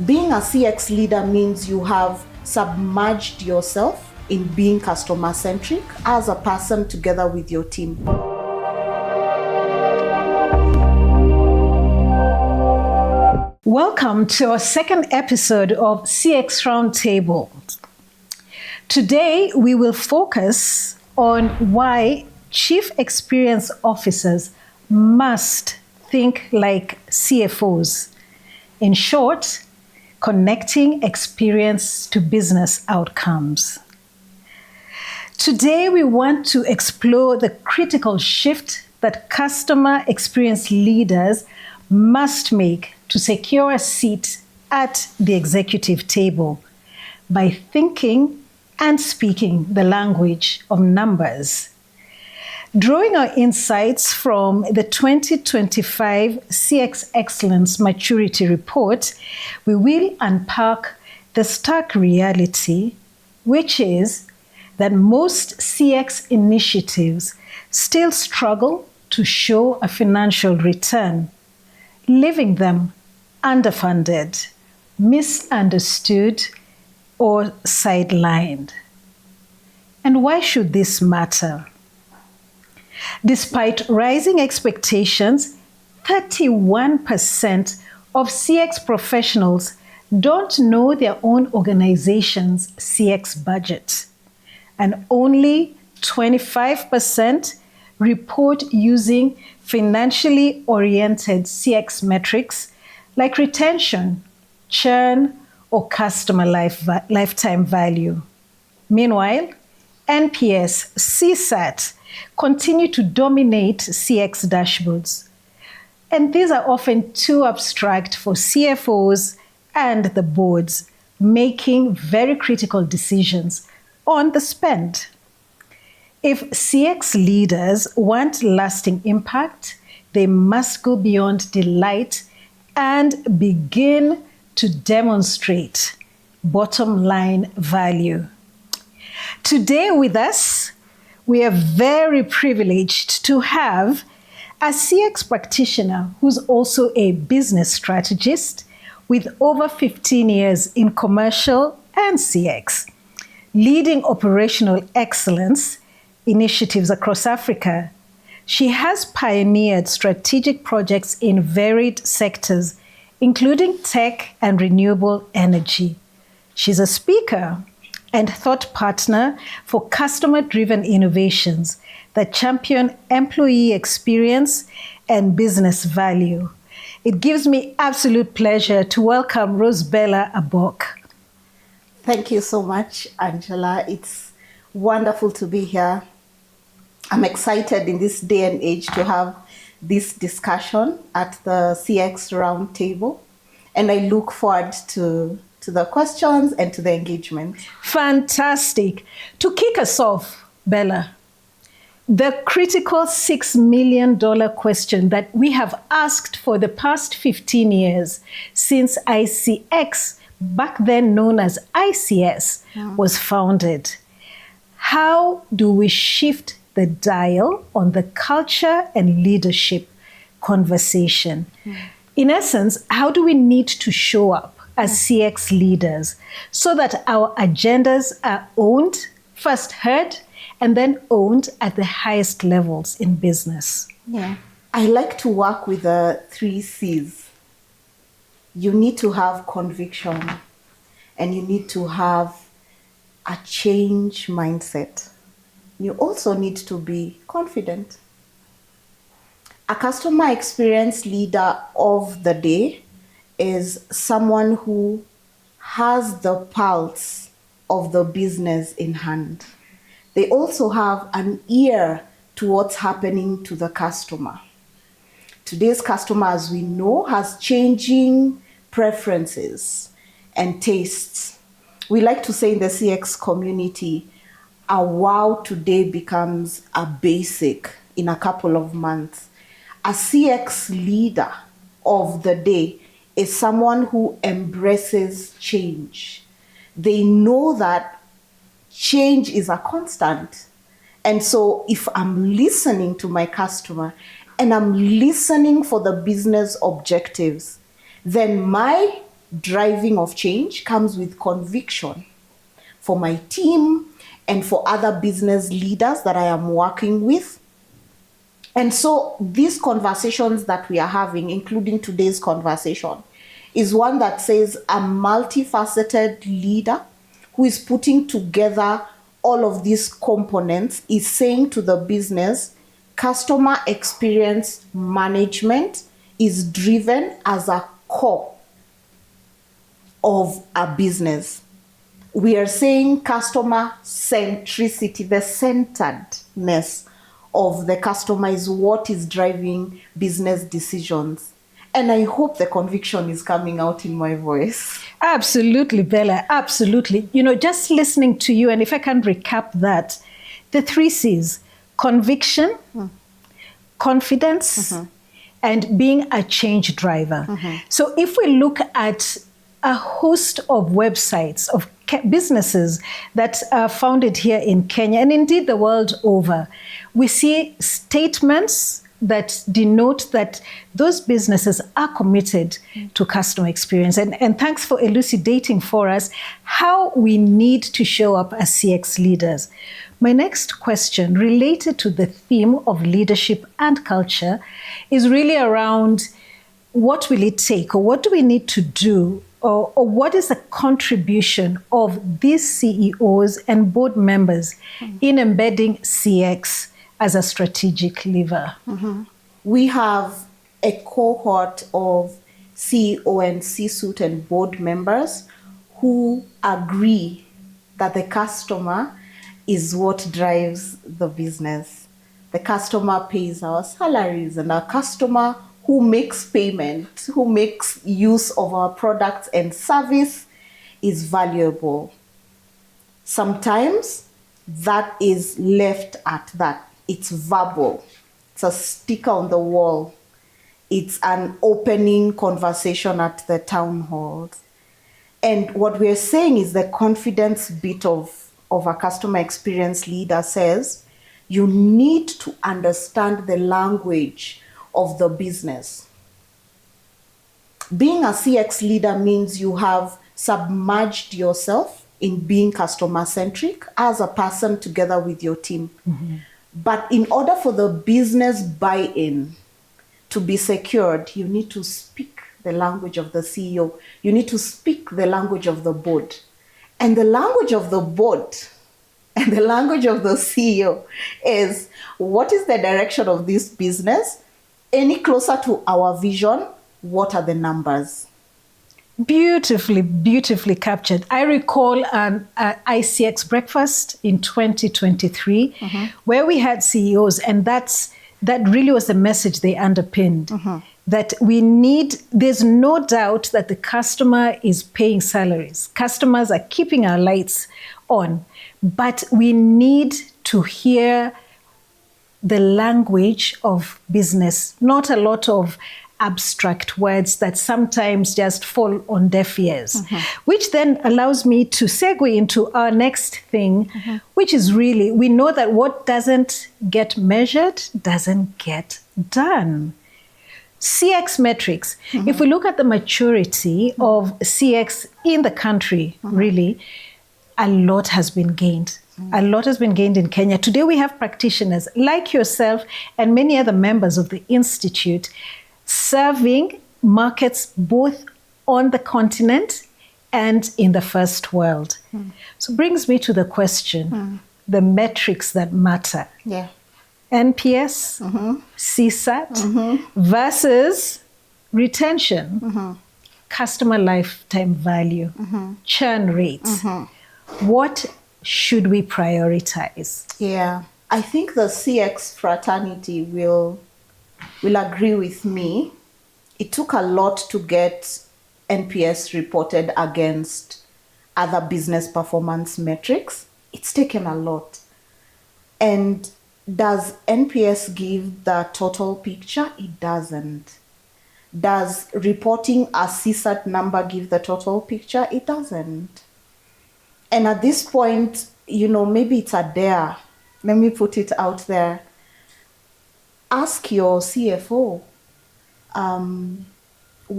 Being a CX leader means you have submerged yourself in being customer-centric as a person together with your team. Welcome to our second episode of CX Roundtable. Today, we will focus on why Chief Experience Officers must think like CFOs. In short, connecting experience to business outcomes. Today, we want to explore the critical shift that customer experience leaders must make to secure a seat at the executive table by thinking and speaking the language of numbers. Drawing our insights from the 2025 CX Excellence Maturity Report, we will unpack the stark reality, which is that most CX initiatives still struggle to show a financial return, leaving them underfunded, misunderstood, or sidelined. And why should this matter? Despite rising expectations, 31% of CX professionals don't know their orion organization's CX budget, and only 25% report using financially oriented CX metrics like retention, churn, or customer lifetime value. Meanwhile, NPS, CSAT continue to dominate CX dashboards. And these are often too abstract for CFOs and the boards, making very critical decisions on the spend. If CX leaders want lasting impact, they must go beyond delight and begin to demonstrate bottom line value. Today with us, we are very privileged to have a CX practitioner who's also a business strategist with over 15 years in commercial and CX, leading operational excellence initiatives across Africa. She has pioneered strategic projects in varied sectors, including tech and renewable energy. She's a speaker and thought partner for customer-driven innovations that champion employee experience and business value. It gives me absolute pleasure to welcome Rosebella Abok. Thank you so much, Angela. It's wonderful to be here. I'm excited in this day and age to have this discussion at the CX Roundtable, and I look forward to the questions and to the engagement. Fantastic. To kick us off, Bella, the critical $6 million question that we have asked for the past 15 years since ICX, back then known as ICS, was founded. How do we shift the dial on the culture and leadership conversation? In essence, how do we need to show up as CX leaders so that our agendas are owned, first heard, and then owned at the highest levels in business? I like to work with the 3 C's. You need to have conviction, and you need to have a change mindset. You also need to be confident. A customer experience leader of the day is someone who has the pulse of the business in hand. They also have an ear to what's happening to the customer. Today's customer, as we know, has changing preferences and tastes. We like to say in the CX community, a wow today becomes a basic in a couple of months. A CX leader of the day is someone who embraces change. They know that change is a constant. And so if I'm listening to my customer and I'm listening for the business objectives, then my driving of change comes with conviction for my team and for other business leaders that I am working with. And so these conversations that we are having, including today's conversation, is one that says a multifaceted leader who is putting together all of these components is saying to the business, customer experience management is driven as a core of a business. We are saying customer centricity, the centeredness of the customer is what is driving business decisions. And I hope the conviction is coming out in my voice. Absolutely, Bella, absolutely. Just listening to you, and if I can recap that, the 3 C's, conviction, confidence, and being a change driver. So if we look at a host of websites, of businesses that are founded here in Kenya, and indeed the world over, we see statements that denote that those businesses are committed to customer experience. And thanks for elucidating for us how we need to show up as CX leaders. My next question, related to the theme of leadership and culture, is really around what will it take, or what do we need to do, or what is the contribution of these CEOs and board members in embedding CX as a strategic lever? We have a cohort of CEO and C-suite and board members who agree that the customer is what drives the business. The customer pays our salaries, and our customer who makes payment, who makes use of our products and service is valuable. Sometimes that is left at that. It's verbal. It's a sticker on the wall. It's an opening conversation at the town halls. And what we're saying is the confidence bit of a customer experience leader says, you need to understand the language of the business. Being a CX leader means you have submerged yourself in being customer-centric as a person together with your team. But in order for the business buy-in to be secured, you need to speak the language of the CEO. You need to speak the language of the board. And the language of the board and the language of the CEO is, what is the direction of this business? Any closer to our vision? What are the numbers? Beautifully, beautifully captured. I recall an ICX breakfast in 2023 where we had CEOs, and that really was the message they underpinned. That there's no doubt that the customer is paying salaries. Customers are keeping our lights on, but we need to hear the language of business, not a lot of abstract words that sometimes just fall on deaf ears, which then allows me to segue into our next thing, which is really, we know that what doesn't get measured doesn't get done. CX metrics. If we look at the maturity of CX in the country, really, a lot has been gained. A lot has been gained in Kenya. Today we have practitioners like yourself and many other members of the Institute serving markets both on the continent and in the first world. So brings me to the question, the metrics that matter. Yeah. NPS, CSAT versus retention, customer lifetime value, churn rates. What should we prioritize? Yeah, I think the CX fraternity will agree with me. It took a lot to get NPS reported against other business performance metrics. It's taken a lot. And does NPS give the total picture? It doesn't. Does reporting a CSAT number give the total picture? It doesn't. And at this point, maybe it's a dare. Let me put it out there. Ask your CFO,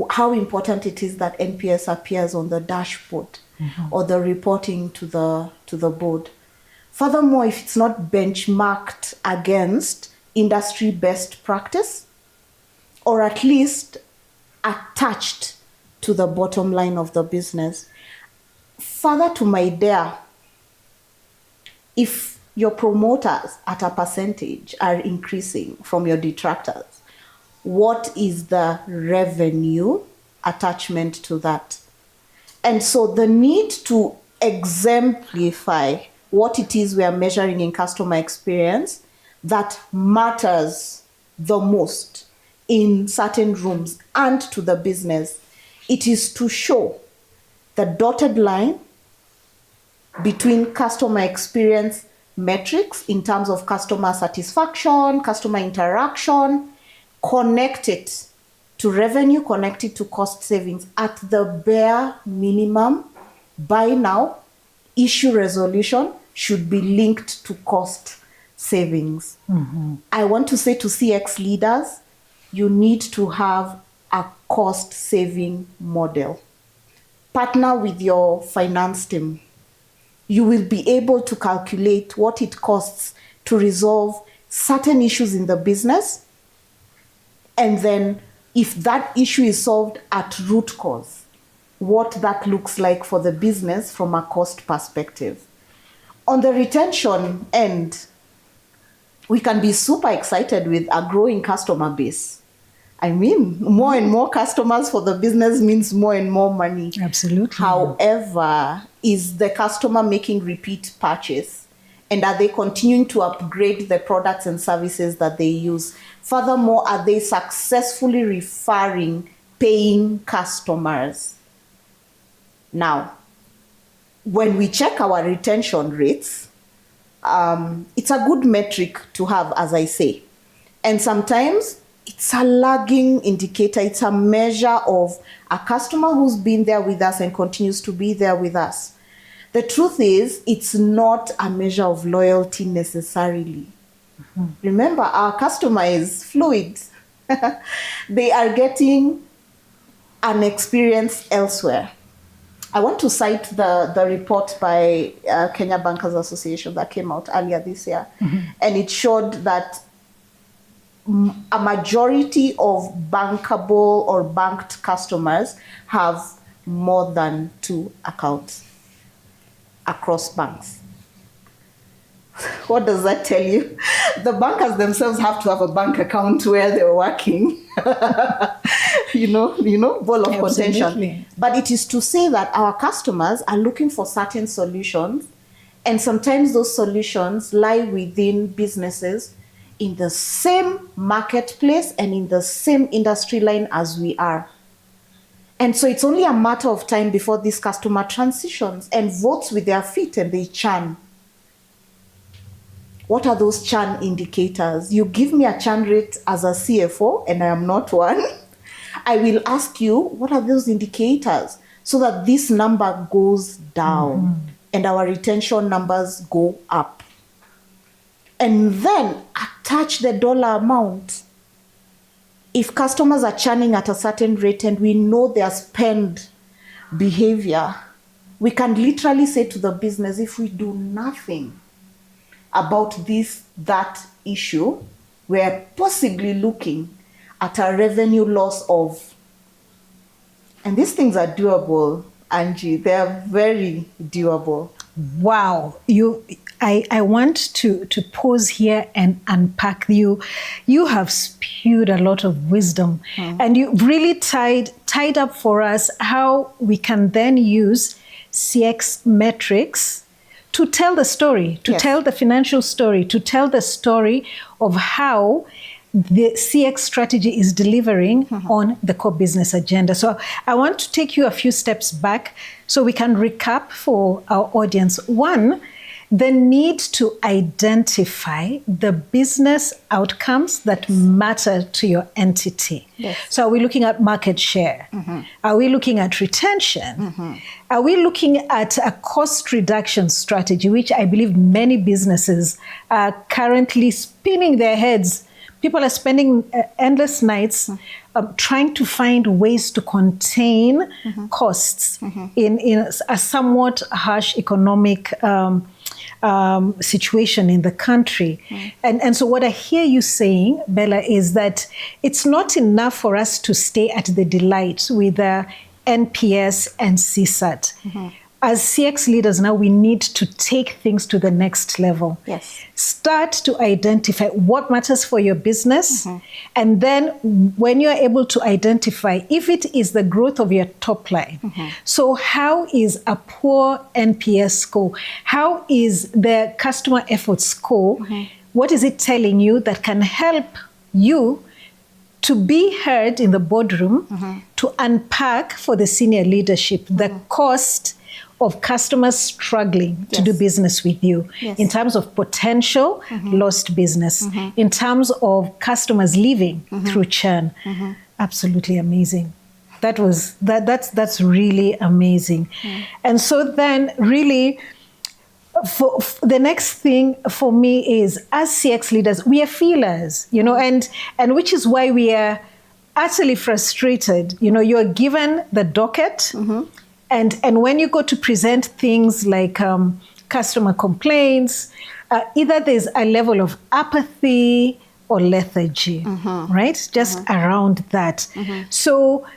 how important it is that NPS appears on the dashboard or the reporting to the board. Furthermore, if it's not benchmarked against industry best practice, or at least attached to the bottom line of the business. Further to my dare, if your promoters at a percentage are increasing from your detractors, what is the revenue attachment to that? And so the need to exemplify what it is we are measuring in customer experience that matters the most in certain rooms and to the business, it is to show the dotted line between customer experience metrics in terms of customer satisfaction, customer interaction, connect it to revenue, connect it to cost savings. At the bare minimum, by now, issue resolution should be linked to cost savings. I want to say to CX leaders, you need to have a cost saving model. Partner with your finance team. You will be able to calculate what it costs to resolve certain issues in the business. And then if that issue is solved at root cause, what that looks like for the business from a cost perspective. On the retention end, we can be super excited with a growing customer base. I mean, more and more customers for the business means more and more money. Absolutely. However, is the customer making repeat purchase? And are they continuing to upgrade the products and services that they use? Furthermore, are they successfully referring paying customers? Now, when we check our retention rates, it's a good metric to have, as I say. And sometimes it's a lagging indicator. It's a measure of a customer who's been there with us and continues to be there with us. The truth is, it's not a measure of loyalty necessarily. Remember, our customer is fluid. They are getting an experience elsewhere. I want to cite the report by Kenya Bankers Association that came out earlier this year. And it showed that a majority of bankable or banked customers have more than 2 accounts across banks. What does that tell you? The bankers themselves have to have a bank account where they're working. you know, ball of contention. But it is to say that our customers are looking for certain solutions, and sometimes those solutions lie within businesses in the same marketplace and in the same industry line as we are. And so it's only a matter of time before this customer transitions and votes with their feet and they churn. What are those churn indicators? You give me a churn rate as a CFO, and I am not one. I will ask you, what are those indicators? So that this number goes down and our retention numbers go up. And then attach the dollar amount. If customers are churning at a certain rate and we know their spend behavior, we can literally say to the business, if we do nothing about that issue, we're possibly looking at a revenue loss of, and these things are doable, Angie. They are very doable. Wow. I want to pause here and unpack you. You have spewed a lot of wisdom, and you really tied up for us how we can then use CX metrics to tell the story, to tell the financial story, to tell the story of how the CX strategy is delivering on the core business agenda. So I want to take you a few steps back so we can recap for our audience. One, the need to identify the business outcomes that matter to your entity. Yes. So are we looking at market share? Are we looking at retention? Are we looking at a cost reduction strategy, which I believe many businesses are currently spinning their heads People are spending endless nights trying to find ways to contain costs in a somewhat harsh economic situation in the country. And so what I hear you saying, Bella, is that it's not enough for us to stay at the delight with NPS and CSAT. As CX leaders now, we need to take things to the next level. Yes. Start to identify what matters for your business. And then when you're able to identify if it is the growth of your top line. So how is a poor NPS score? How is the customer effort score? What is it telling you that can help you to be heard in the boardroom, to unpack for the senior leadership the cost of customers struggling to do business with you, in terms of potential lost business, in terms of customers leaving through churn. Absolutely amazing. That's really amazing. And so then really, for the next thing for me is, as CX leaders, we are feelers, and which is why we are utterly frustrated. You're given the docket, and when you go to present things like customer complaints, either there's a level of apathy or lethargy, right? Just around that. So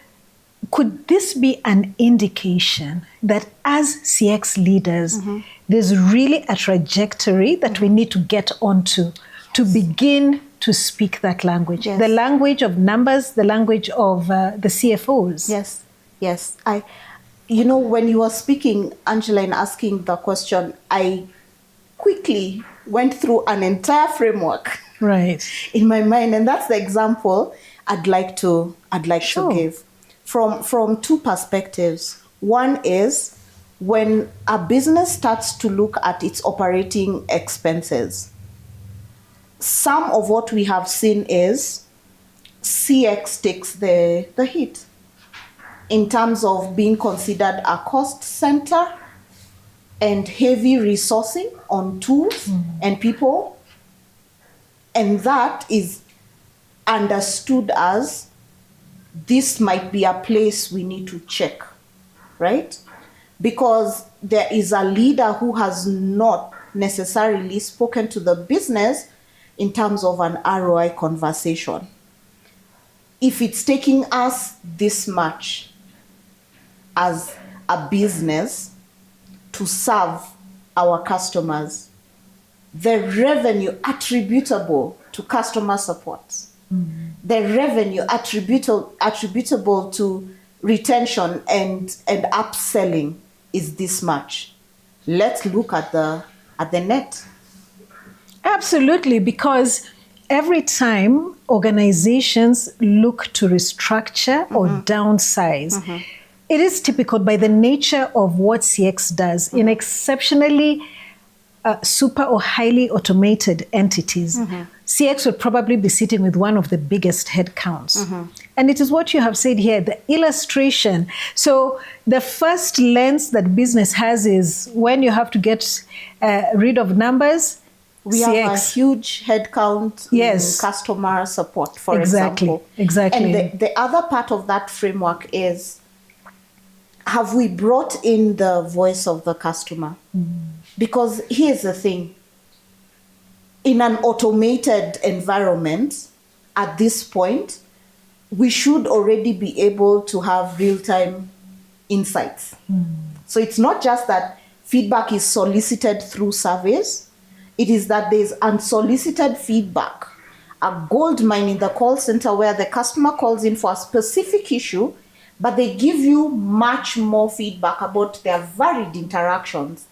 could this be an indication that as CX leaders, there's really a trajectory that we need to get onto to begin to speak that language? The language of numbers, the language of the CFOs. Yes. When you were speaking, Angela, and asking the question, I quickly went through an entire framework in my mind. And that's the example I'd like to give from two perspectives. One is when a business starts to look at its operating expenses. Some of what we have seen is CX takes the hit in terms of being considered a cost center and heavy resourcing on tools and people. And that is understood as this might be a place we need to check, right? Because there is a leader who has not necessarily spoken to the business in terms of an ROI conversation. If it's taking us this much as a business to serve our customers, the revenue attributable to customer support, the revenue attributable to retention and upselling is this much. Let's look at the net. Absolutely, because every time organizations look to restructure or downsize, it is typical by the nature of what CX does in exceptionally super or highly automated entities. CX would probably be sitting with one of the biggest headcounts. And it is what you have said here, the illustration. So the first lens that business has is when you have to get rid of numbers. We have a huge headcount in customer support, for example. Exactly. And the other part of that framework is, have we brought in the voice of the customer? Because here's the thing. In an automated environment, at this point, we should already be able to have real-time insights. So it's not just that feedback is solicited through surveys. It is that there's unsolicited feedback, a gold mine in the call center where the customer calls in for a specific issue, but they give you much more feedback about their varied interactions.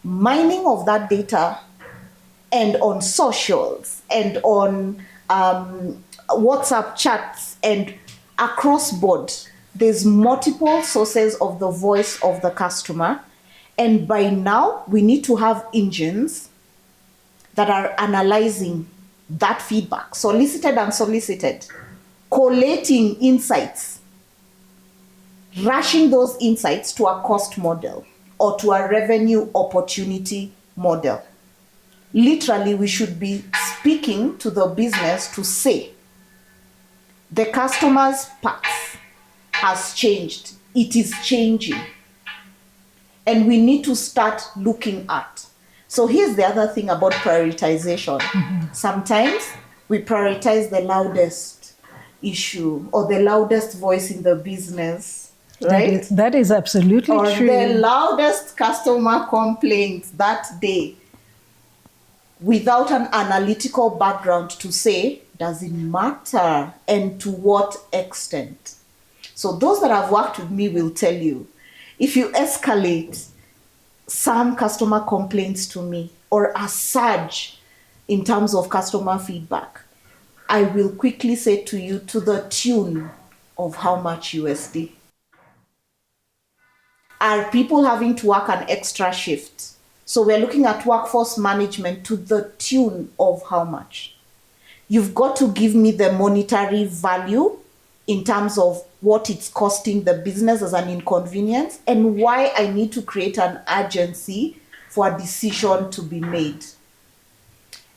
Mining of that data and on socials and on WhatsApp chats and across board, there's multiple sources of the voice of the customer. And by now, we need to have engines that are analyzing that feedback, solicited and unsolicited, collating insights, rushing those insights to a cost model or to a revenue opportunity model. literally we should be speaking to the business to say, the customer's path has changed. It is changing. And we need to start looking at. So here's the other thing about prioritization. Sometimes we prioritize the loudest issue or the loudest voice in the business, right? That is absolutely or true. the loudest customer complaint that day, without an analytical background to say, does it matter and to what extent? So those that have worked with me will tell you, if you escalate some customer complaints to me or a surge in terms of customer feedback, I will quickly say to you, to the tune of how much USD? Are people having to work an extra shift? So we're looking at workforce management to the tune of how much? You've got to give me the monetary value in terms of what it's costing the business as an inconvenience and why I need to create an urgency for a decision to be made.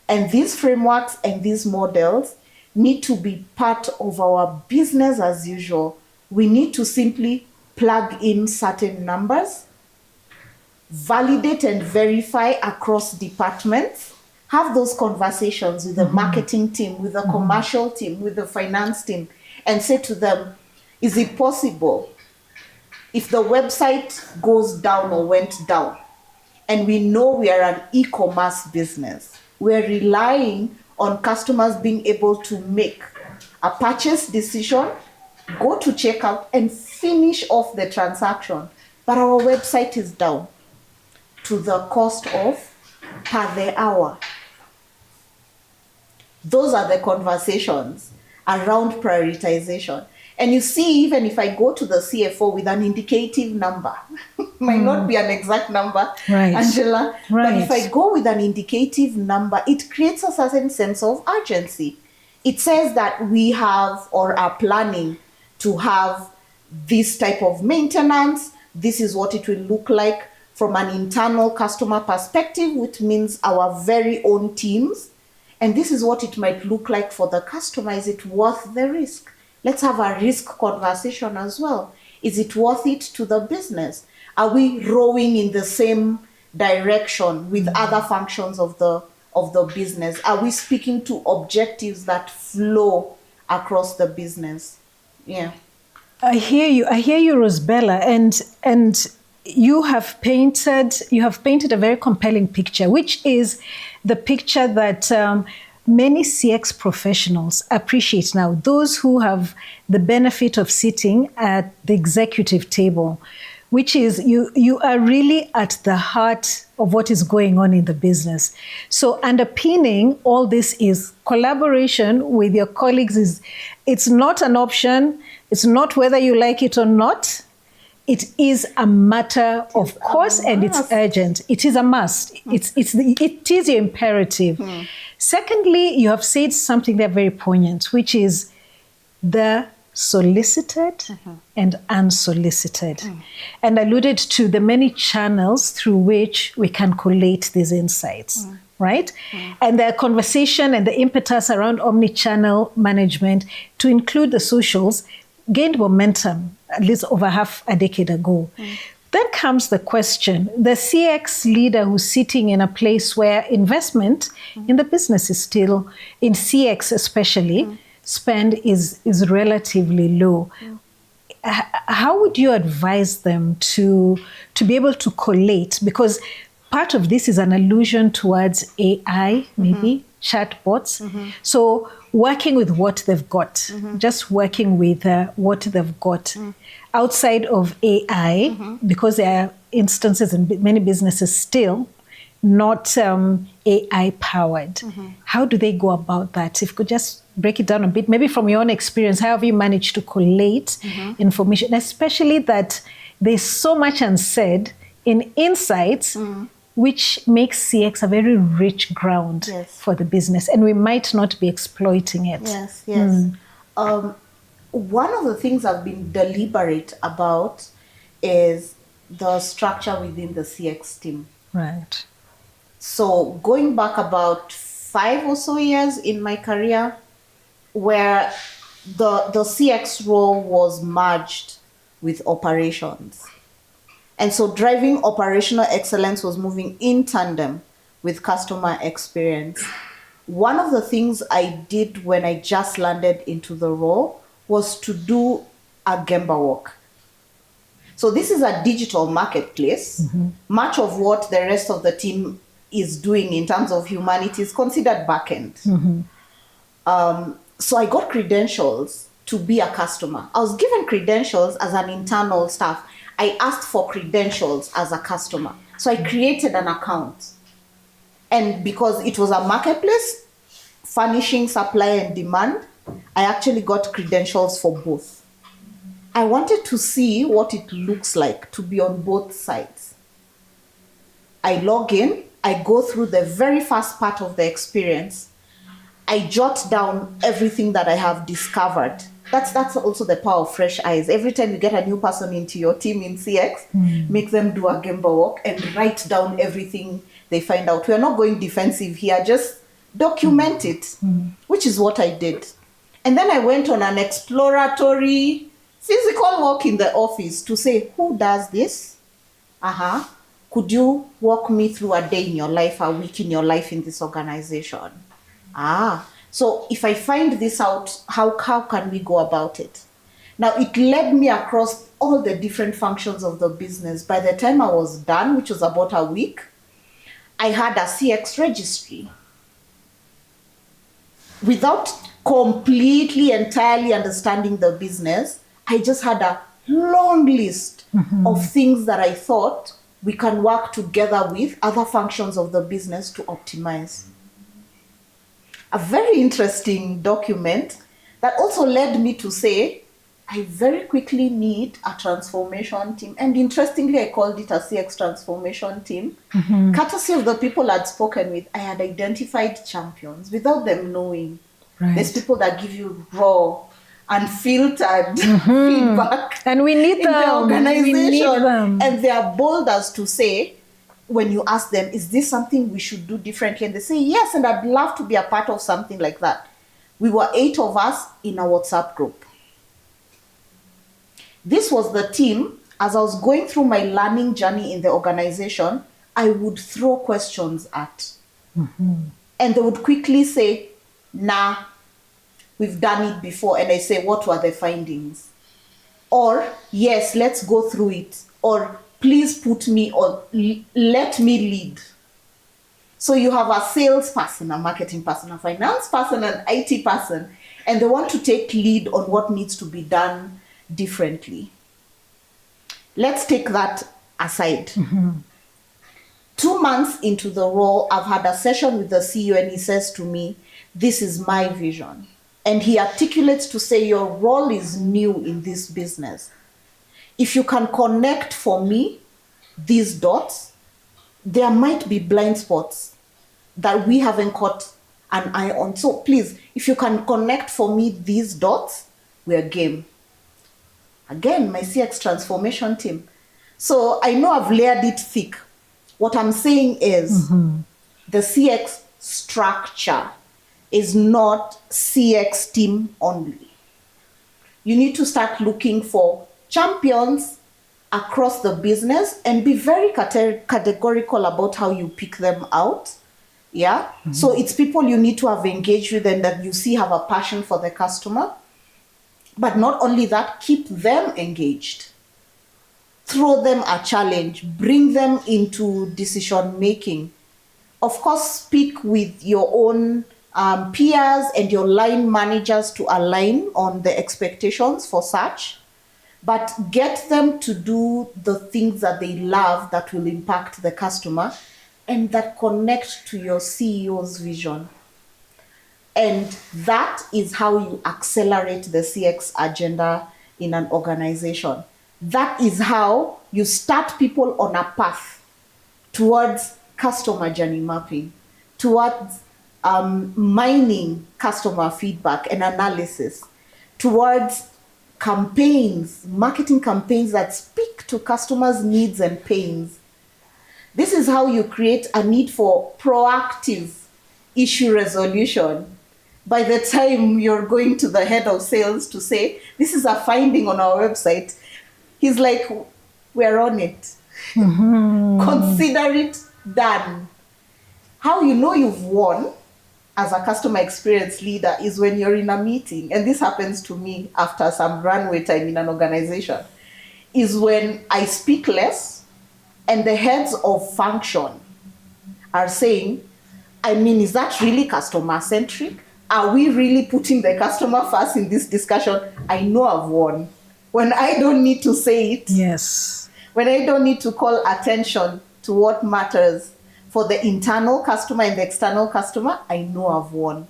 And these frameworks and these models need to be part of our business as usual. We need to simply plug in certain numbers, validate and verify across departments, have those conversations with the marketing team, with the commercial team, with the finance team, and say to them, is it possible if the website goes down or went down, and we know we are an e-commerce business, we're relying on customers being able to make a purchase decision, go to checkout, and finish off the transaction, but our website is down to the cost of per the hour. Those are the conversations around prioritization. And you see, even if I go to the CFO with an indicative number, might not be an exact number, Right. Angela, Right. but if I go with an indicative number, it creates a certain sense of urgency. It says that we have or are planning to have this type of maintenance. This is what it will look like from an internal customer perspective, which means our very own teams. And this is what it might look like for the customer. Is it worth the risk? Let's have a risk conversation as well. Is it worth it to the business? Are we rowing in the same direction with other functions of the business? Are we speaking to objectives that flow across the business? Yeah. I hear you, Rosebella, and you have painted a very compelling picture, which is the picture that many CX professionals appreciate now. Those who have the benefit of sitting at the executive table, which is you are really at the heart of what is going on in the business. So underpinning all this is collaboration with your colleagues. It's not an option. It's not whether you like it or not. It is a matter of course, and it's urgent. It is a must. It is your imperative. Secondly, you have said something there very poignant, which is the solicited and unsolicited, and alluded to the many channels through which we can collate these insights, right? And the conversation and the impetus around omni-channel management to include the socials gained momentum at least over half a decade ago. Then comes the question, the CX leader who's sitting in a place where investment in the business is still, in CX especially, spend is relatively low. How would you advise them to be able to collate? Because part of this is an allusion towards AI, maybe, chatbots. So working with what they've got, just working with what they've got. Outside of AI, because there are instances in many businesses still not AI powered. How do they go about that? If you could just break it down a bit, maybe from your own experience, how have you managed to collate information, especially that there's so much unsaid in insights, which makes CX a very rich ground for the business, and we might not be exploiting it. Yes. One of the things I've been deliberate about is the structure within the CX team. Right. So going back about 5 or so years in my career, where the CX role was merged with operations. And so driving operational excellence was moving in tandem with customer experience. One of the things I did when I just landed into the role was to do a Gemba walk. So this is a digital marketplace. Mm-hmm. Much of what the rest of the team is doing in terms of humanity is considered backend. Mm-hmm. So I got credentials to be a customer. I was given credentials as an internal staff. I asked for credentials as a customer. So I created an account. And because it was a marketplace, furnishing supply and demand, I actually got credentials for both. I wanted to see what it looks like to be on both sides. I log in, I go through the very first part of the experience. I jot down everything that I have discovered. That's also the power of fresh eyes. Every time you get a new person into your team in CX, make them do a Gemba walk and write down everything they find out. We're not going defensive here, just document it, which is what I did. And then I went on an exploratory physical walk in the office to say, who does this? Could you walk me through a day in your life, a week in your life in this organization? So if I find this out, how can we go about it? Now, it led me across all the different functions of the business. By the time I was done, which was about a week, I had a CX registry. Without completely, entirely understanding the business, I just had a long list of things that I thought we can work together with other functions of the business to optimize. A very interesting document that also led me to say, I very quickly need a transformation team. And interestingly, I called it a CX transformation team. Courtesy of the people I'd spoken with, I had identified champions without them knowing. Right. There's people that give you raw, unfiltered feedback. And we need them. The organization. We need them. And they are bold as to say, when you ask them, is this something we should do differently? And they say, yes, and I'd love to be a part of something like that. We were 8 of us in a WhatsApp group. This was the team. As I was going through my learning journey in the organization, I would throw questions at. And they would quickly say, nah, we've done it before. And I say, what were the findings? Or, yes, let's go through it. Or, please put me on, let me lead. So you have a salesperson, a marketing person, a finance person, an IT person, and they want to take lead on what needs to be done differently. Let's take that aside. 2 months into the role, I've had a session with the CEO and he says to me, this is my vision. And he articulates to say, your role is new in this business. If you can connect for me these dots, there might be blind spots that we haven't caught an eye on. So please, if you can connect for me these dots, we're game. Again, my CX transformation team. So I know I've layered it thick. What I'm saying is the CX structure is not CX team only. You need to start looking for champions across the business and be very categorical about how you pick them out. Yeah. So it's people you need to have engaged with and that you see have a passion for the customer. But not only that, keep them engaged. Throw them a challenge, bring them into decision making. Of course, speak with your own peers and your line managers to align on the expectations for such. But get them to do the things that they love that will impact the customer and that connect to your CEO's vision. And that is how you accelerate the CX agenda in an organization. That is how you start people on a path towards customer journey mapping, towards mining customer feedback and analysis, towards campaigns, marketing campaigns that speak to customers' needs and pains. This is how you create a need for proactive issue resolution. By the time you're going to the head of sales to say, this is a finding on our website, he's like, we're on it. Consider it done. How you know you've won as a customer experience leader is when you're in a meeting, and this happens to me after some runway time in an organization, is when I speak less and the heads of function are saying, I mean, is that really customer centric? Are we really putting the customer first in this discussion? I know I've won. When I don't need to say it. Yes. When I don't need to call attention to what matters for the internal customer and the external customer, I know I've won.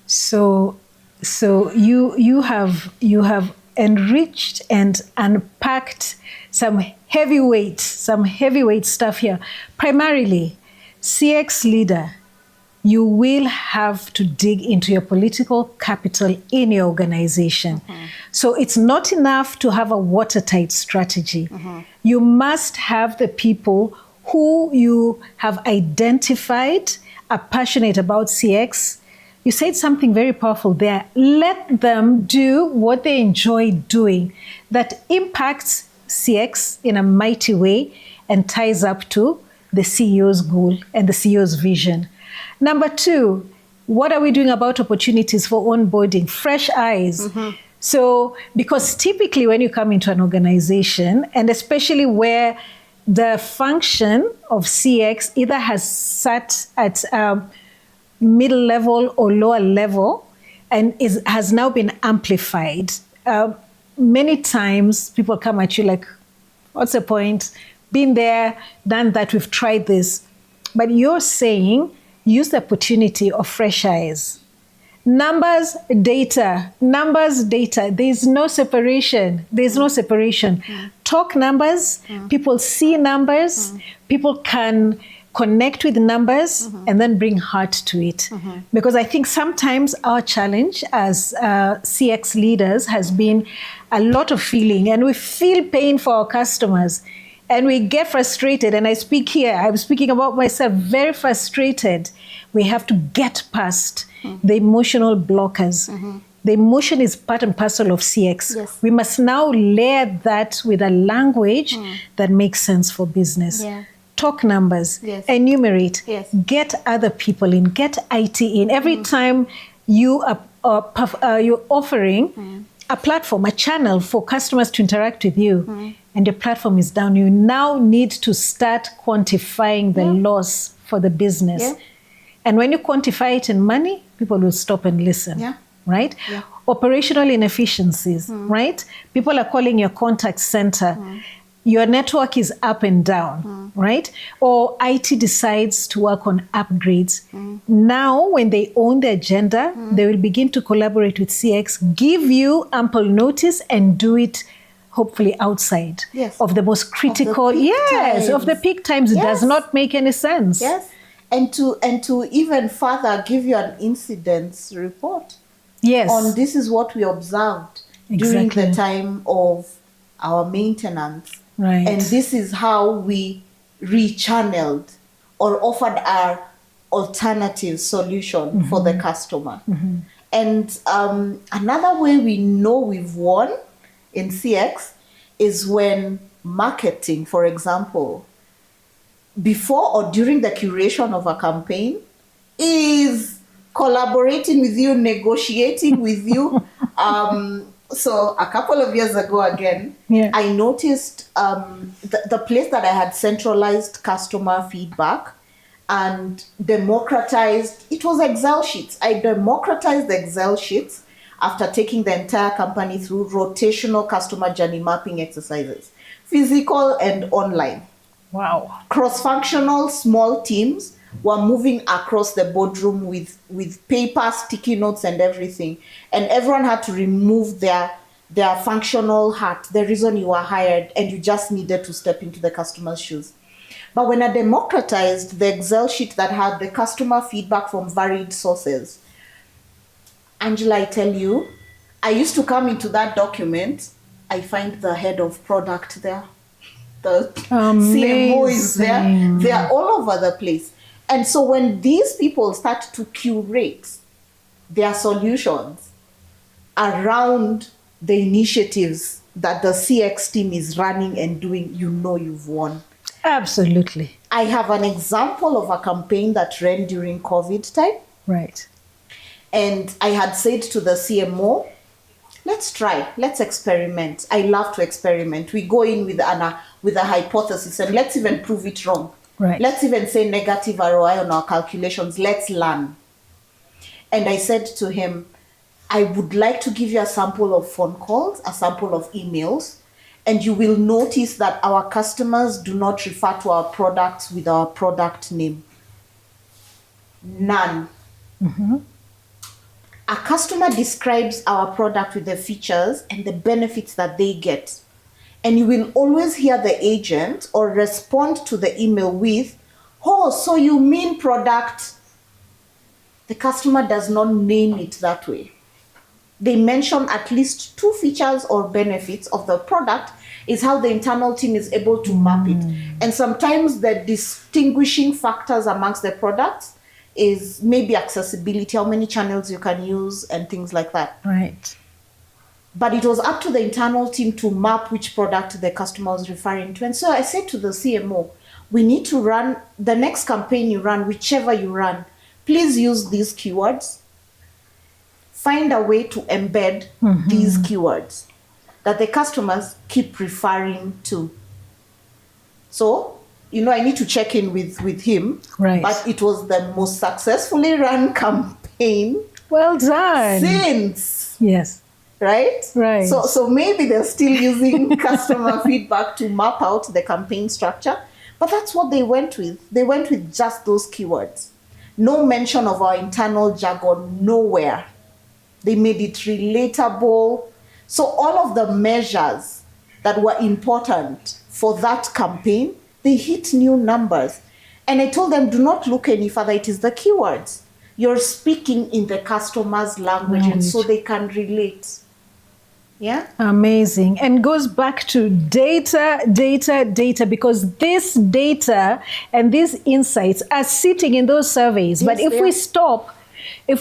So you have enriched and unpacked some heavyweight stuff here. Primarily, CX leader, you will have to dig into your political capital in your organization. So it's not enough to have a watertight strategy. You must have the people who you have identified are passionate about CX. You said something very powerful there. Let them do what they enjoy doing that impacts CX in a mighty way and ties up to the CEO's goal and the CEO's vision. Number two, what are we doing about opportunities for onboarding? Fresh eyes. So, because typically when you come into an organization, and especially where the function of CX either has sat at middle level or lower level and has now been amplified, many times people come at you like, what's the point? Been there, done that, we've tried this. But you're saying, use the opportunity of fresh eyes. Numbers, data. There's no separation. Talk numbers. People see numbers. People can connect with numbers and then bring heart to it. Because I think sometimes our challenge as CX leaders has been a lot of feeling, and we feel pain for our customers. And we get frustrated, and I'm speaking about myself, very frustrated. We have to get past the emotional blockers. The emotion is part and parcel of CX. Yes. We must now layer that with a language that makes sense for business. Yeah. Talk numbers, Yes. enumerate, Yes. get other people in, get IT in. Every time you're offering a platform, a channel for customers to interact with you, and your platform is down, you now need to start quantifying the loss for the business. Yeah. And when you quantify it in money, people will stop and listen, right? Yeah. Operational inefficiencies, right? People are calling your contact center. Your network is up and down, right? Or IT decides to work on upgrades. Now, when they own the agenda, they will begin to collaborate with CX, give you ample notice, and do it hopefully outside of the most critical, of the peak times. It does not make any sense. Yes, and to even further give you an incidents report. Yes. On this is what we observed during the time of our maintenance. Right. And this is how we rechanneled or offered our alternative solution for the customer. And another way we know we've won in CX is when marketing, for example, before or during the curation of a campaign, is collaborating with you, negotiating with you. So a couple of years ago again, I noticed the place that I had centralized customer feedback and democratized, it was Excel sheets. I democratized the Excel sheets after taking the entire company through rotational customer journey mapping exercises, physical and online. Wow. Cross-functional small teams were moving across the boardroom with paper, sticky notes and everything. And everyone had to remove their functional hat, the reason you were hired, and you just needed to step into the customer's shoes. But when I democratized the Excel sheet that had the customer feedback from varied sources, Angela, I tell you, I used to come into that document, I find the head of product there. The CMO is there. Amazing. They are all over the place. And so when these people start to curate their solutions around the initiatives that the CX team is running and doing, you know you've won. Absolutely. I have an example of a campaign that ran during COVID time. Right. And I had said to the CMO, let's try, let's experiment. I love to experiment. We go in with a hypothesis and let's even prove it wrong. Right. Let's even say negative ROI on our calculations. Let's learn. And I said to him, I would like to give you a sample of phone calls, a sample of emails, and you will notice that our customers do not refer to our products with our product name. None. Mm-hmm. A customer describes our product with the features and the benefits that they get. And you will always hear the agent or respond to the email with, oh, so you mean product. The customer does not name it that way. They mention at least 2 features or benefits of the product is how the internal team is able to map it. And sometimes the distinguishing factors amongst the products is maybe accessibility, how many channels you can use and things like that. Right. But it was up to the internal team to map which product the customer was referring to. And so I said to the CMO, we need to run the next campaign you run, whichever you run, please use these keywords. Find a way to embed these keywords that the customers keep referring to. So, I need to check in with him. Right. But it was the most successfully run campaign Well done. since. Yes. Right? Right. So maybe they're still using customer feedback to map out the campaign structure. But that's what they went with. They went with just those keywords. No mention of our internal jargon, nowhere. They made it relatable. So all of the measures that were important for that campaign, they hit new numbers. And I told them, do not look any further. It is the keywords. You're speaking in the customer's language, and so they can relate. Yeah? Amazing. And goes back to data, because this data and these insights are sitting in those surveys. Yes, but if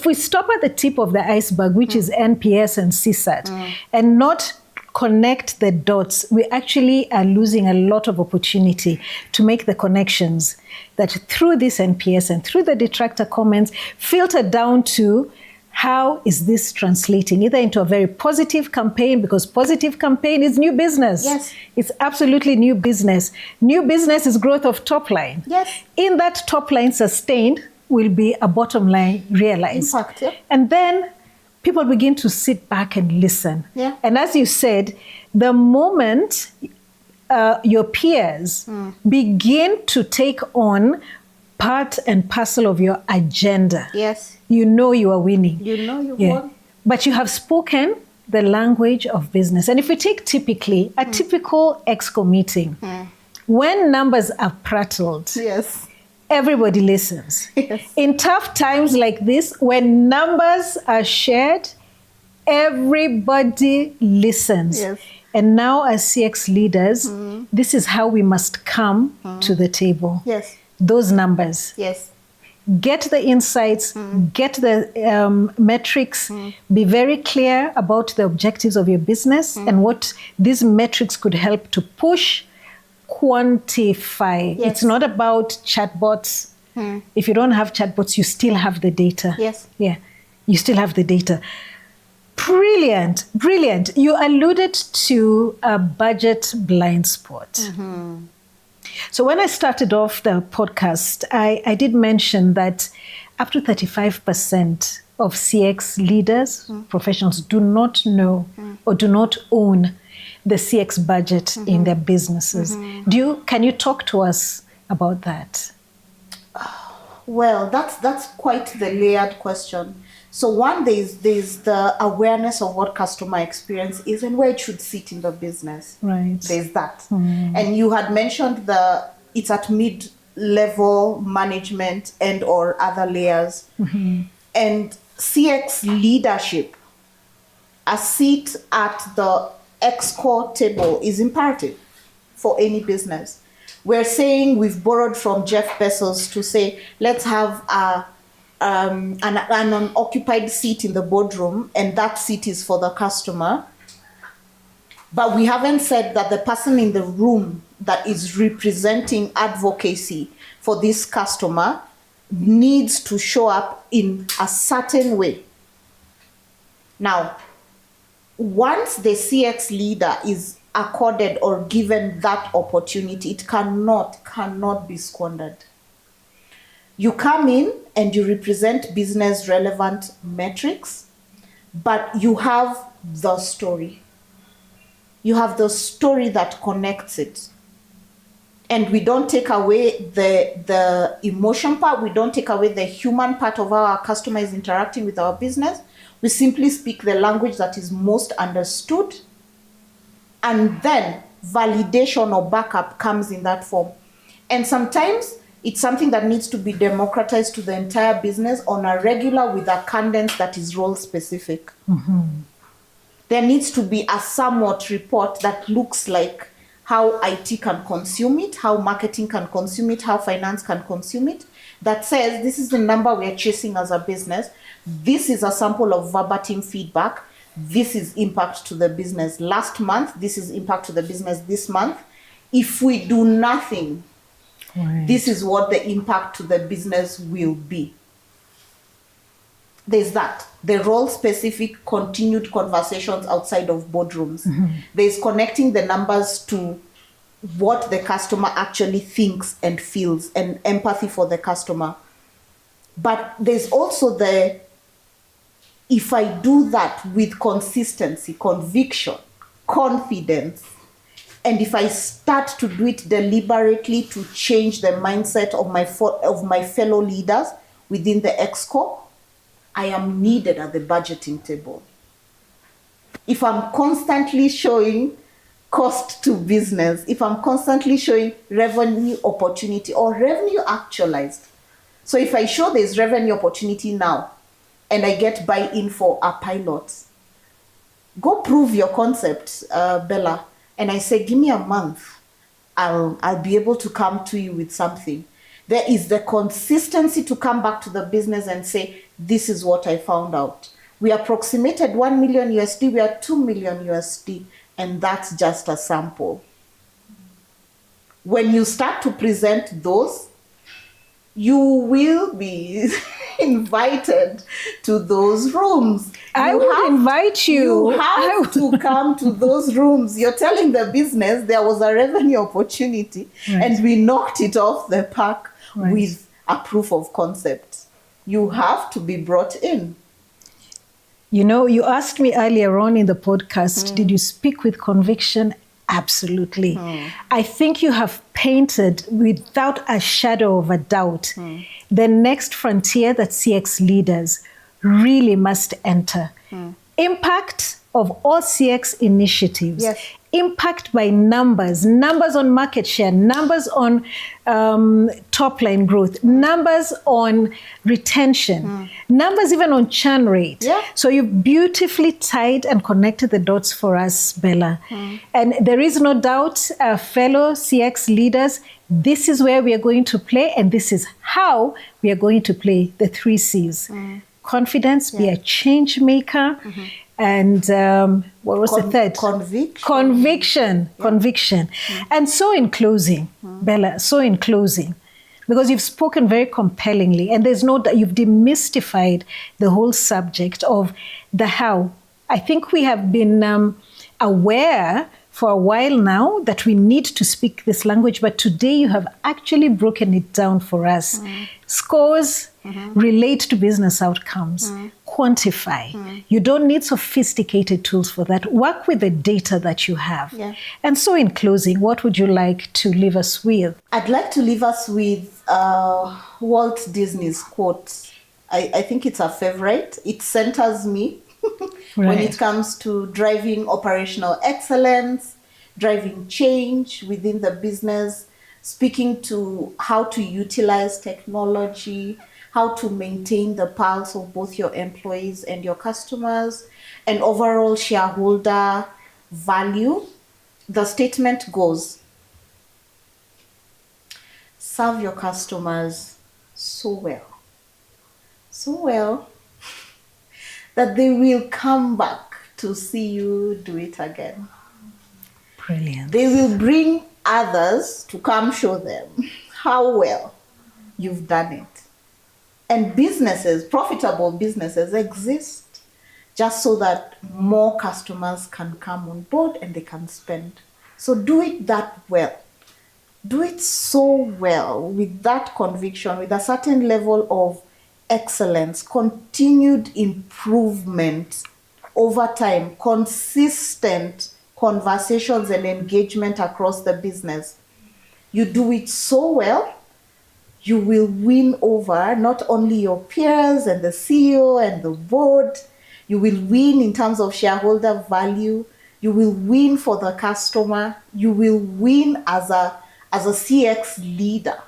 we stop at the tip of the iceberg, which is NPS and CSAT, and not connect the dots, we actually are losing a lot of opportunity to make the connections that through this NPS and through the detractor comments filter down to how is this translating either into a very positive campaign, because positive campaign is new business. Yes. It's absolutely new business. New business is growth of top line. Yes. In that top line sustained will be a bottom line realized. In fact, yeah. And then people begin to sit back and listen. Yeah. And as you said, the moment your peers begin to take on part and parcel of your agenda, Yes. you know you are winning. You know you won. But you have spoken the language of business. And if we take typically a typical EXCO meeting, when numbers are prattled, Yes. everybody listens. Yes. In tough times like this, when numbers are shared, everybody listens. Yes. And now as CX leaders, this is how we must come to the table. Yes. Those numbers. Yes. Get the insights, get the metrics, be very clear about the objectives of your business and what these metrics could help to push, quantify. Yes. It's not about chatbots. If you don't have chatbots, you still have the data. Yes. Yeah, you still have the data. Brilliant, brilliant. You alluded to a budget blind spot. So when I started off the podcast, I did mention that up to 35% of CX leaders, professionals, do not know or do not own the CX budget in their businesses. Can you talk to us about that? Well, that's quite the layered question. So one, there's the awareness of what customer experience is and where it should sit in the business. Right. There's that. And you had mentioned it's at mid-level management and or other layers. And CX leadership, a seat at the EXCO table is imperative for any business. We're saying we've borrowed from Jeff Bezos to say, let's have an unoccupied seat in the boardroom, and that seat is for the customer. But we haven't said that the person in the room that is representing advocacy for this customer needs to show up in a certain way. Now, once the CX leader is accorded or given that opportunity, it cannot be squandered. You come in and you represent business relevant metrics, but you have the story. You have the story that connects it. And we don't take away the emotion part. We don't take away the human part of how our customer is interacting with our business. We simply speak the language that is most understood. And then validation or backup comes in that form. And sometimes it's something that needs to be democratized to the entire business on a regular with a cadence that is role specific. Mm-hmm. There needs to be a somewhat report that looks like how IT can consume it, how marketing can consume it, how finance can consume it, that says this is the number we are chasing as a business. This is a sample of verbatim feedback. This is impact to the business last month. This is impact to the business this month. If we do nothing, right, this is what the impact to the business will be. There's that. The role-specific continued conversations outside of boardrooms. Mm-hmm. There's connecting the numbers to what the customer actually thinks and feels, and empathy for the customer. But there's also the, if I do that with consistency, conviction, confidence, and if I start to do it deliberately to change the mindset of my fellow leaders within the ExCo, I am needed at the budgeting table. If I'm constantly showing cost to business, if I'm constantly showing revenue opportunity or revenue actualized. So if I show there's revenue opportunity now and I get buy-in for a pilot, go prove your concept, Bella. And I say, give me a month. I'll be able to come to you with something. There is the consistency to come back to the business and say, this is what I found out. We approximated 1 million USD, we are 2 million USD, and that's just a sample. When you start to present those, you will be invited to those rooms. I would invite you. You have to come to those rooms. You're telling the business there was a revenue opportunity, right, and we knocked it off the park, right, with a proof of concept. You have to be brought in. You know, you asked me earlier on in the podcast, did you speak with conviction? Absolutely. I think you have painted without a shadow of a doubt the next frontier that CX leaders really must enter. Impact of all CX initiatives. Yes. Impact by numbers on market share, numbers on top line growth, numbers on retention, numbers even on churn rate. Yeah. So you've beautifully tied and connected the dots for us, Bella. And there is no doubt, fellow CX leaders, this is where we are going to play, and this is how we are going to play the 3 C's. Confidence, be a change maker, and what was the third? Conviction. And so in closing, Bella, because you've spoken very compellingly, and there's no doubt you've demystified the whole subject of the how. I think we have been aware for a while now that we need to speak this language, but today you have actually broken it down for us. Scores relate to business outcomes. Quantify. You don't need sophisticated tools for that. Work with the data that you have. Yeah. And so in closing, what would you like to leave us with? I'd like to leave us with Walt Disney's quote. I think it's a favorite. It centers me. Right. When it comes to driving operational excellence, driving change within the business, speaking to how to utilize technology, how to maintain the pulse of both your employees and your customers, and overall shareholder value. The statement goes, serve your customers so well, that they will come back to see you do it again. Brilliant. They will bring others to come show them how well you've done it. And businesses, profitable businesses exist just so that more customers can come on board and they can spend. So do it that well. Do it so well, with that conviction, with a certain level of excellence, continued improvement over time, consistent conversations and engagement across the business. You do it so well, you will win over not only your peers and the CEO and the board, you will win in terms of shareholder value, you will win for the customer, you will win as a CX leader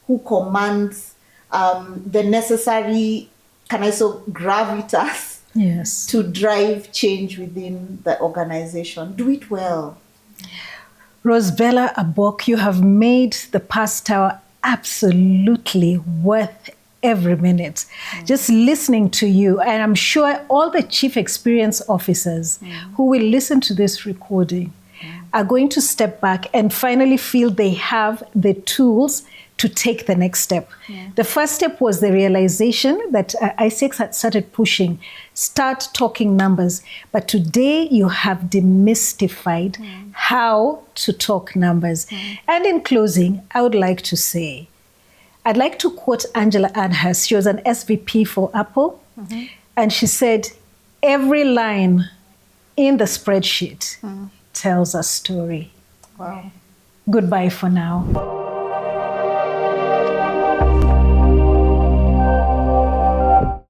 who commands the necessary gravitas Yes. to drive change within the organization. Do it well. Rosebella Abok, you have made the past hour absolutely worth every minute. Just listening to you, and I'm sure all the chief experience officers who will listen to this recording are going to step back and finally feel they have the tools to take the next step. The first step was the realization that ICX had started pushing, start talking numbers. But today you have demystified how to talk numbers. And in closing, I would like to say, I'd like to quote Angela Rarieya. She was an SVP for Apple. And she said, every line in the spreadsheet tells a story. Wow. Goodbye for now.